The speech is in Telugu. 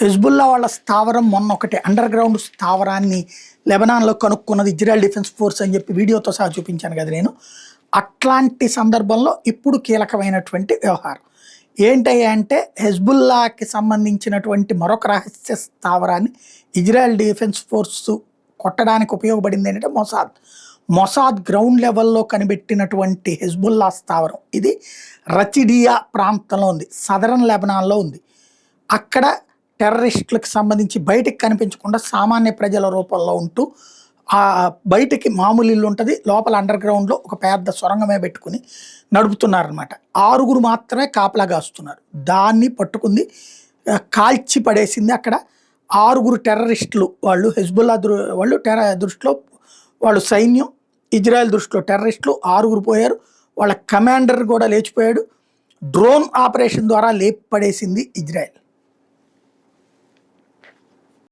హెజ్బుల్లా వాళ్ళ స్థావరం మొన్న ఒకటి అండర్ గ్రౌండ్ స్థావరాన్ని లెబనాన్లో కనుక్కున్నది ఇజ్రాయెల్ డిఫెన్స్ ఫోర్స్ అని చెప్పి వీడియోతో సహా చూపించాను కదా నేను. అట్లాంటి సందర్భంలో ఇప్పుడు కీలకమైనటువంటి వ్యవహారం ఏంటయ్యా అంటే, హెజ్బుల్లాకి సంబంధించినటువంటి మరొక రహస్య స్థావరాన్ని ఇజ్రాయెల్ డిఫెన్స్ ఫోర్స్ కొట్టడానికి ఉపయోగపడింది ఏంటంటే మొసాద్ గ్రౌండ్ లెవెల్లో కనిపెట్టినటువంటి హెజ్బుల్లా స్థావరం ఇది రచిడియా ప్రాంతంలో ఉంది, సదరన్ లెబనాన్లో ఉంది. అక్కడ టెర్రరిస్టులకు సంబంధించి బయటకు కనిపించకుండా సామాన్య ప్రజల రూపంలో ఉంటూ ఆ బయటకి మామూలు ఇల్లు ఉంటుంది, లోపల అండర్ గ్రౌండ్లో ఒక పెద్ద సొరంగమే పెట్టుకుని నడుపుతున్నారనమాట. 6 మాత్రమే కాపలా కాస్తున్నారు. దాన్ని పట్టుకుంది, కాల్చి పడేసింది. అక్కడ 6 టెర్రరిస్టులు, వాళ్ళు హెజ్బుల్లా వాళ్ళు దృష్టిలో వాళ్ళు సైన్యం, ఇజ్రాయెల్ దృష్టిలో టెర్రరిస్టులు 6 పోయారు. వాళ్ళ కమాండర్ కూడా లేచిపోయాడు. డ్రోన్ ఆపరేషన్ ద్వారా లేపి పడేసింది ఇజ్రాయెల్.